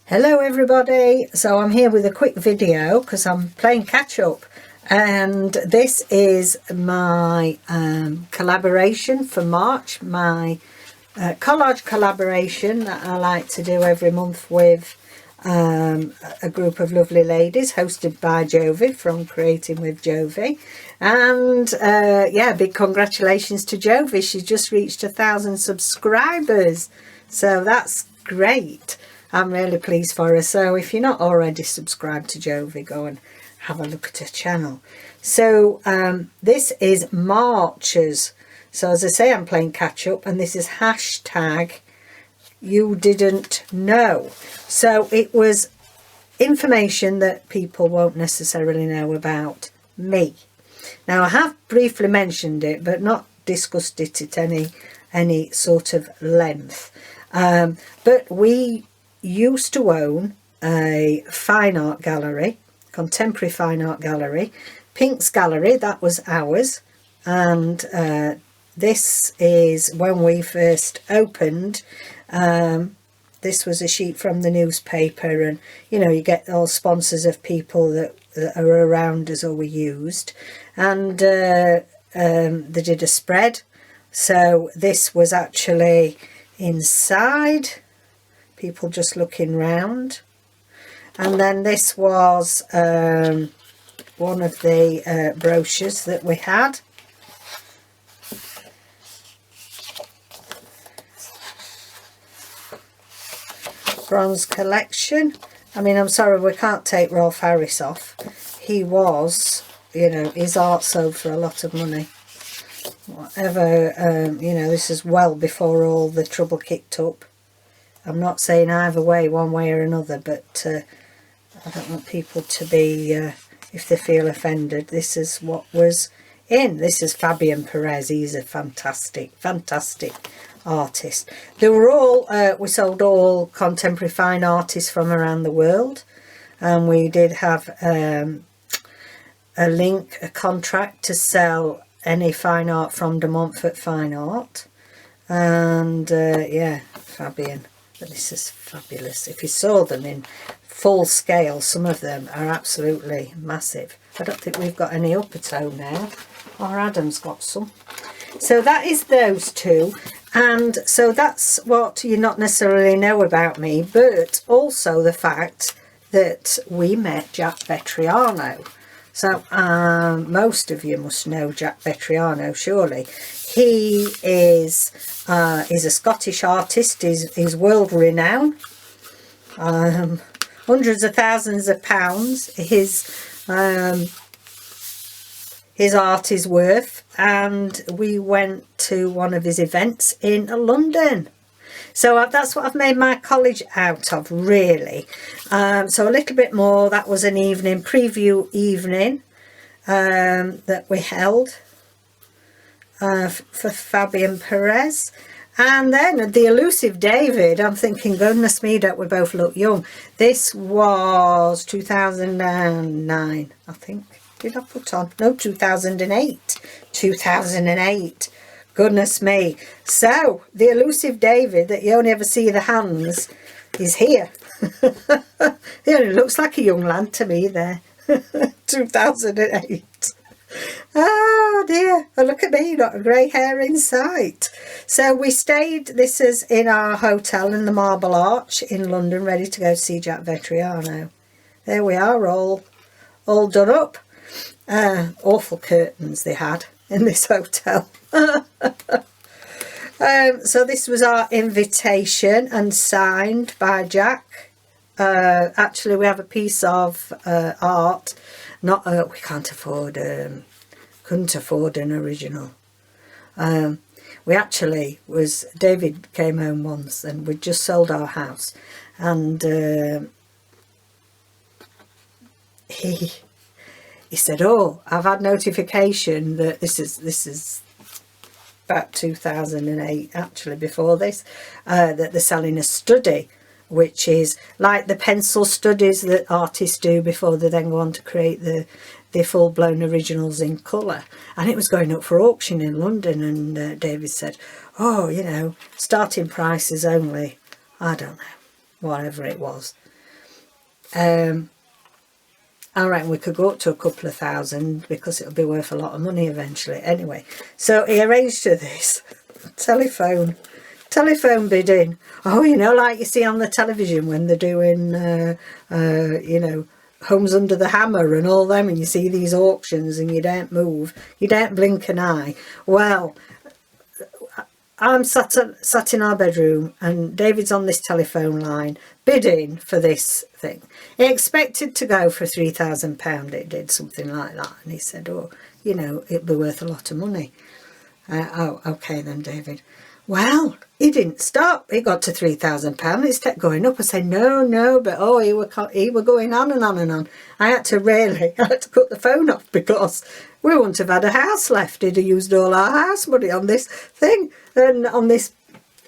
Hello everybody, so I'm here with a quick video because I'm playing catch up, and this is my collaboration for March, my collage collaboration that I like to do every month with a group of lovely ladies hosted by Jovi from Creating with Jovi. And yeah, big congratulations to Jovi. She's just reached 1,000 subscribers, so that's great. I'm really pleased for her. So if you're not already subscribed to Jovi, go and have a look at her channel. So this is March's. So as I say, I'm playing catch up, and this is hashtag you didn't know. So it was information that people won't necessarily know about me. Now I have briefly mentioned it, but not discussed it at any sort of length. But we used to own a fine art gallery, contemporary fine art gallery, Pink's Gallery, that was ours. And this is when we first opened. This was a sheet from the newspaper, and you know, you get all sponsors of people that are around us or were used, and they did a spread. So this was actually inside, people just looking round. And then this was one of the brochures that we had. Bronze collection. I mean, I'm sorry, we can't take Rolf Harris off. He was, you know, his art sold for a lot of money. Whatever, you know, this is well before all the trouble kicked up. I'm not saying either way, one way or another, but I don't want people to be, if they feel offended. This is what was in. This is Fabian Perez. He's a fantastic artist. They were all, we sold all contemporary fine artists from around the world, and we did have a contract to sell any fine art from De Montfort Fine Art. And yeah, Fabian. But this is fabulous. If you saw them in full scale, some of them are absolutely massive. I don't think we've got any upper toe now. Or Adam's got some. So that is those two. And so that's what you not necessarily know about me, but also the fact that we met Jack Vetriano. So most of you must know Jack Vetriano, surely. He is he's a Scottish artist. He's world renowned. Hundreds of thousands of pounds his art is worth, and we went to one of his events in London. So that's what I've made my college out of, really. So a little bit more. That was an evening, preview evening, that we held for Fabian Perez. And then the elusive David, I'm thinking, goodness me, don't we both look young. This was 2009, I think. Did I put on? No, 2008. 2008. Goodness me. So, the elusive David, that you only ever see the hands, is here. He only looks like a young lad to me there. 2008. Oh dear. Oh, look at me, not a grey hair in sight. So we stayed, this is in our hotel in the Marble Arch in London, ready to go see Jack Vetriano. There we are, all done up. Awful curtains they had in this hotel. So this was our invitation and signed by Jack. Actually, we have a piece of art. Not we can't afford, couldn't afford an original. We actually David came home once, and we'd just sold our house, and he said, "Oh, I've had notification that this is about 2008, actually before this, that they're selling a study, which is like the pencil studies that artists do before they then go on to create the full-blown originals in colour." And it was going up for auction in London, and David said, "Oh, you know, starting price is only, I don't know, whatever it was, I reckon we could go up to a couple of thousand because it'll be worth a lot of money eventually. Anyway, so he arranged for this telephone bidding. Oh, you know, like you see on the television when they're doing, you know, Homes Under the Hammer and all them, and you see these auctions and you don't move, you don't blink an eye. Well, I'm sat in our bedroom and David's on this telephone line bidding for this thing. He expected to go for £3,000, it did, something like that. And he said, oh, you know, it'd be worth a lot of money. Oh, okay then, David. Well, he didn't stop. He got to £3,000. It kept going up. I said, no, but oh, he were going on and on and on. I had to cut the phone off because we wouldn't have had a house left. He'd have used all our house money on this thing. And on this,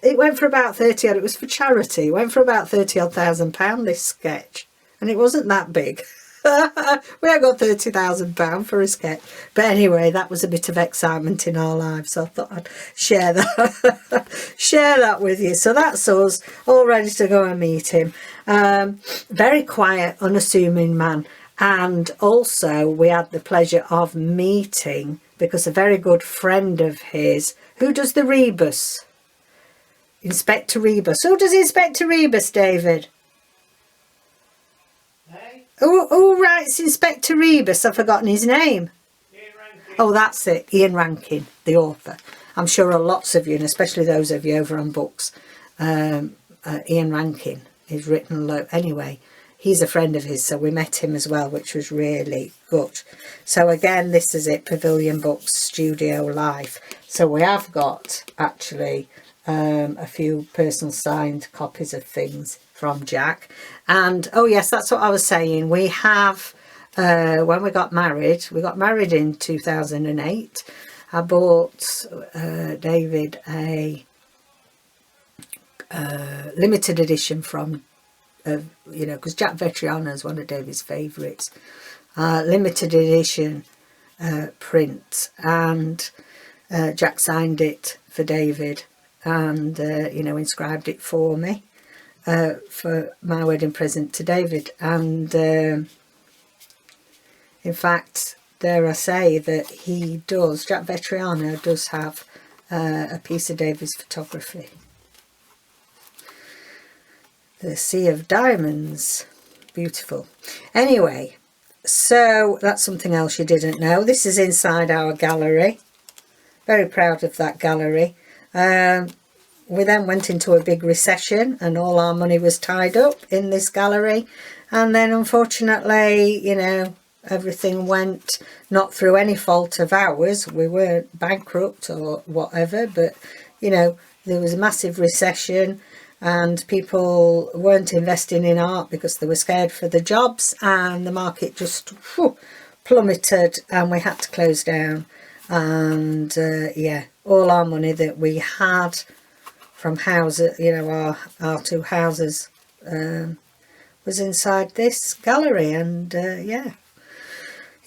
it went for about 30 odd. It was for charity. It went for about 30 odd £1,000, this sketch. And it wasn't that big. We had got £30,000 for a sketch. But anyway, that was a bit of excitement in our lives. So I thought I'd share that with you. So that's us, all ready to go and meet him. Very quiet, unassuming man. And also we had the pleasure of meeting, because a very good friend of his, who does the rebus? Inspector Rebus. Who does Inspector Rebus, David? Who writes Inspector Rebus? I've forgotten his name. Oh, that's it. Ian Rankin, the author. I'm sure lots of you, and especially those of you over on books, Ian Rankin is written a lot. Anyway, he's a friend of his, so we met him as well, which was really good. So again, this is it, Pavilion Books Studio Life. So we have got actually a few personal signed copies of things from Jack. And oh yes, that's what I was saying, we have when we got married in 2008. I bought David a limited edition from you know, because Jack Vetriano is one of David's favourites, limited edition print, and Jack signed it for David and you know, inscribed it for me for my wedding present to David. And in fact, dare I say that he does, Jack Vetriano does have a piece of David's photography. The Sea of Diamonds, beautiful. Anyway, so that's something else you didn't know. This is inside our gallery. Very proud of that gallery. We then went into a big recession and all our money was tied up in this gallery. And then unfortunately, you know, everything went not through any fault of ours. We weren't bankrupt or whatever, but, you know, there was a massive recession and people weren't investing in art because they were scared for the jobs, and the market just plummeted and we had to close down. And yeah, all our money that we had from houses, you know, our two houses, was inside this gallery. And yeah,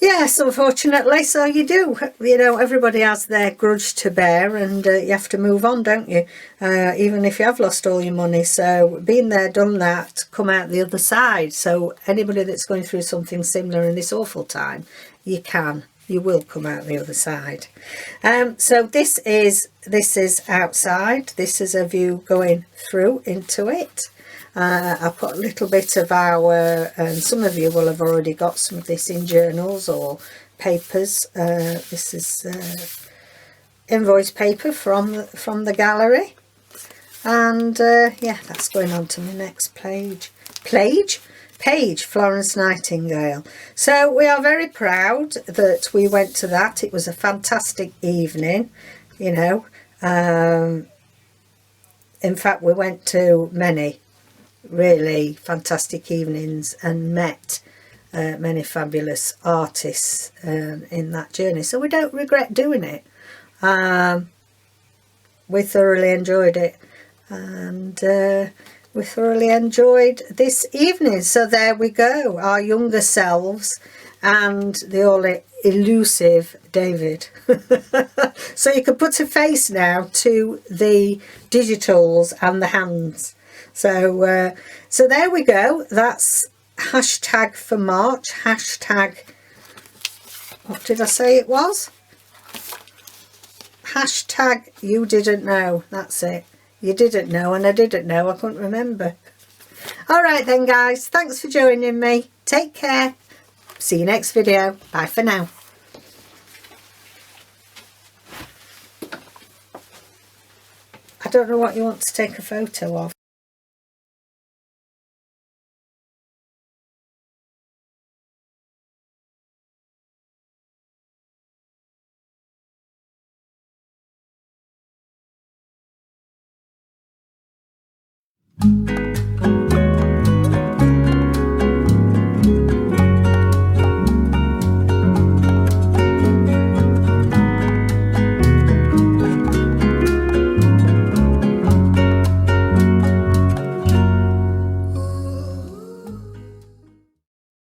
yes, unfortunately, so you do, you know, everybody has their grudge to bear, and you have to move on, don't you, even if you have lost all your money. So been there, done that, come out the other side. So anybody that's going through something similar in this awful time, you will come out the other side. So this is outside. This is a view going through into it. I put a little bit of our, and some of you will have already got some of this in journals or papers. This is invoice paper from the gallery. And yeah, that's going on to the next page. Page, Florence Nightingale. So we are very proud that we went to that. It was a fantastic evening, you know. In fact, we went to many really fantastic evenings and met many fabulous artists in that journey. So we don't regret doing it. We thoroughly enjoyed it, and we thoroughly enjoyed this evening. So there we go, our younger selves and the all elusive David. So you can put a face now to the digitals and the hands. So so there we go. That's hashtag for March, hashtag, what did I say it was? Hashtag you didn't know. That's it. You didn't know, and I didn't know. I couldn't remember. Alright then guys, thanks for joining me. Take care. See you next video. Bye for now. I don't know what you want to take a photo of.